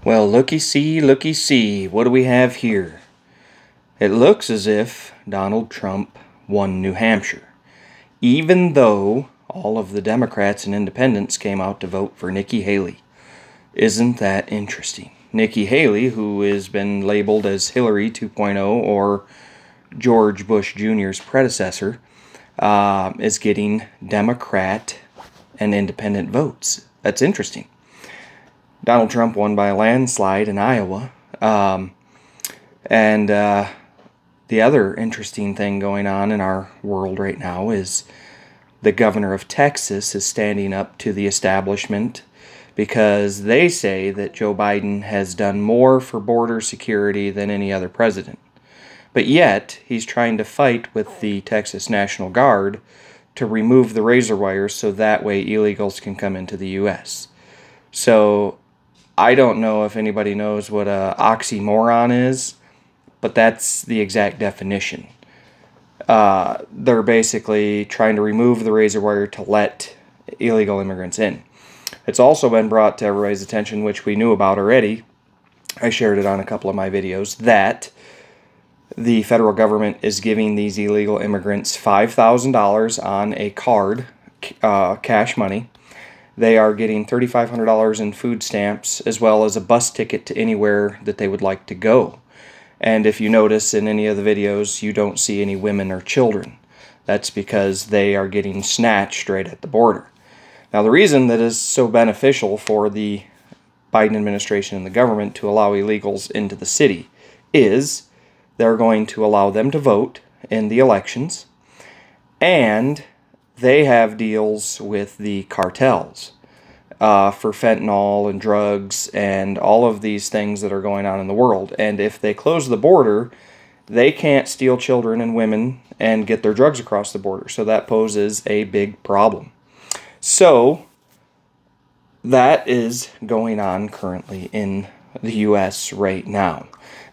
Well, looky see, what do we have here? It looks as if Donald Trump won New Hampshire, even though all of the Democrats and independents came out to vote for Nikki Haley. Isn't that interesting? Nikki Haley, who has been labeled as Hillary 2.0 or George Bush Jr.'s predecessor, is getting Democrat and independent votes. That's interesting. Donald Trump won by a landslide in Iowa. The other interesting thing going on in our world right now is the governor of Texas is standing up to the establishment because they say that Joe Biden has done more for border security than any other president. But yet, he's trying to fight with the Texas National Guard to remove the razor wires so that way illegals can come into the U.S. So, I don't know if anybody knows what an oxymoron is, but that's the exact definition. They're basically trying to remove the razor wire to let illegal immigrants in. It's also been brought to everybody's attention, which we knew about already. I shared it on a couple of my videos, that the federal government is giving these illegal immigrants $5,000 on a card, cash money. They are getting $3,500 in food stamps, as well as a bus ticket to anywhere that they would like to go. And if you notice in any of the videos, you don't see any women or children. That's because they are getting snatched right at the border. Now, the reason that is so beneficial for the Biden administration and the government to allow illegals into the city is they're going to allow them to vote in the elections, and they have deals with the cartels for fentanyl and drugs and all of these things that are going on in the world. And if they close the border, they can't steal children and women and get their drugs across the border. So that poses a big problem. So that is going on currently in the U.S. right now.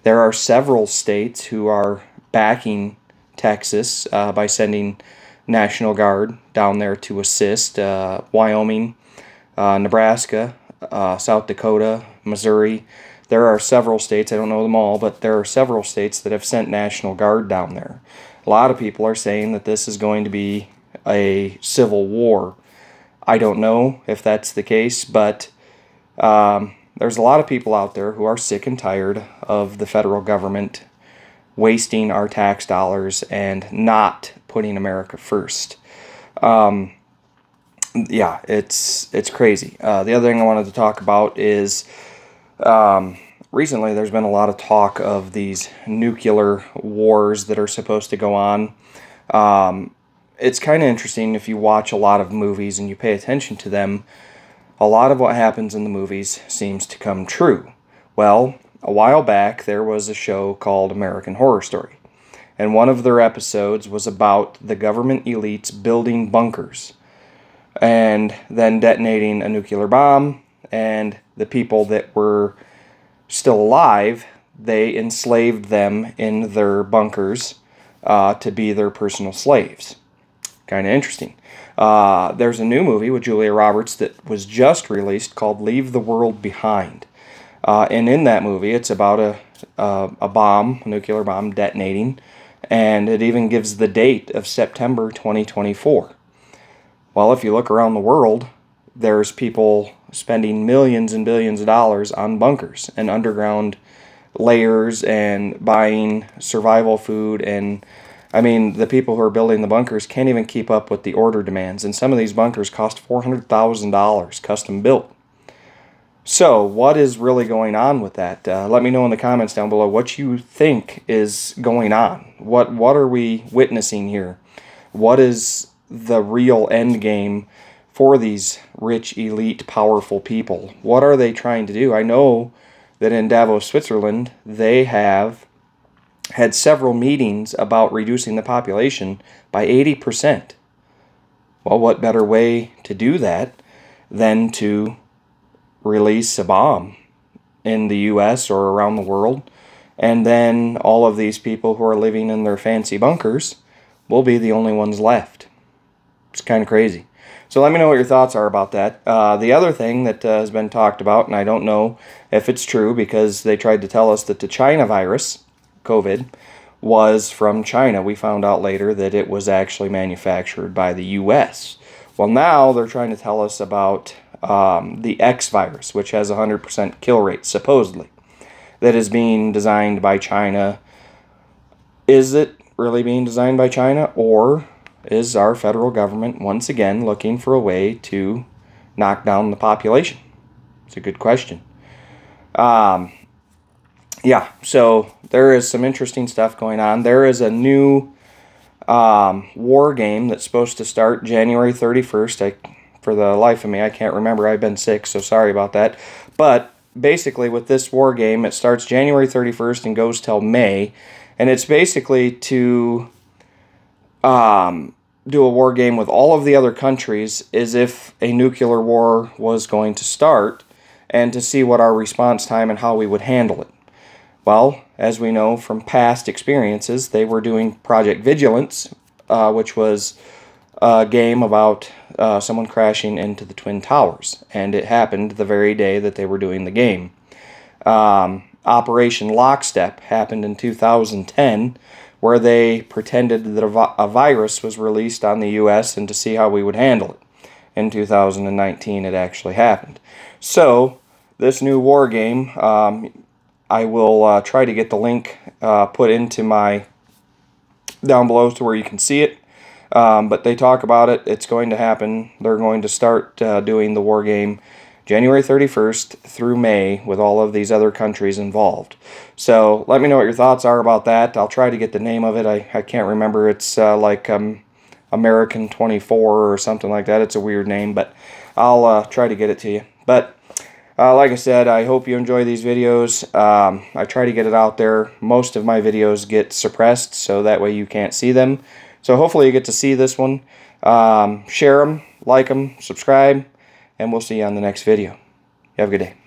There are several states who are backing Texas by sending National Guard down there to assist. Wyoming, Nebraska, South Dakota, Missouri. There are several states, I don't know them all, but there are several states that have sent National Guard down there. A lot of people are saying that this is going to be a civil war. I don't know if that's the case, but there's a lot of people out there who are sick and tired of the federal government wasting our tax dollars and not putting America first. Yeah, it's crazy. The other thing I wanted to talk about is recently there's been a lot of talk of these nuclear wars that are supposed to go on. It's kind of interesting if you watch a lot of movies and you pay attention to them. A lot of what happens in the movies seems to come true. Well, a while back there was a show called American Horror Story, and one of their episodes was about the government elites building bunkers and then detonating a nuclear bomb, and the people that were still alive, they enslaved them in their bunkers to be their personal slaves. Kind of interesting. There's a new movie with Julia Roberts that was just released called Leave the World Behind. And in that movie, it's about a bomb, a nuclear bomb detonating, and it even gives the date of September 2024. Well, if you look around the world, there's people spending millions and billions of dollars on bunkers and underground layers and buying survival food. And I mean, the people who are building the bunkers can't even keep up with the order demands. And some of these bunkers cost $400,000 custom built. So, what is really going on with that? Let me know in the comments down below what you think is going on. What are we witnessing here? What is the real end game for these rich, elite, powerful people? What are they trying to do? I know that in Davos, Switzerland, they have had several meetings about reducing the population by 80%. Well, what better way to do that than to release a bomb in the U.S. or around the world, and then all of these people who are living in their fancy bunkers will be the only ones left. It's kind of crazy. So let me know what your thoughts are about that. The other thing that has been talked about, and I don't know if it's true because they tried to tell us that the China virus, COVID, was from China. We found out later that it was actually manufactured by the U.S. Well, now they're trying to tell us about the X virus, which has a 100% kill rate, supposedly, that is being designed by China. Is it really being designed by China, or is our federal government once again looking for a way to knock down the population? It's a good question. Yeah, so there is some interesting stuff going on. There is a new war game that's supposed to start January 31st. For the life of me, I can't remember. I've been sick, so sorry about that. But basically, with this war game, it starts January 31st and goes till May. And it's basically to do a war game with all of the other countries as if a nuclear war was going to start, and to see what our response time and how we would handle it. Well, as we know from past experiences, they were doing Project Vigilance, which was a game about someone crashing into the Twin Towers, and it happened the very day that they were doing the game. Operation Lockstep happened in 2010, where they pretended that a virus was released on the U.S. and to see how we would handle it. In 2019, it actually happened. So, this new war game, I will try to get the link put into my down below to where you can see it. But they talk about it. It's going to happen. They're going to start doing the war game January 31st through May with all of these other countries involved. So let me know what your thoughts are about that. I'll try to get the name of it. I can't remember. It's like American 24 or something like that. It's a weird name, but I'll try to get it to you. But like I said, I hope you enjoy these videos. I try to get it out there. Most of my videos get suppressed, so that way you can't see them. So hopefully you get to see this one. Share them, like them, subscribe, and we'll see you on the next video. You have a good day.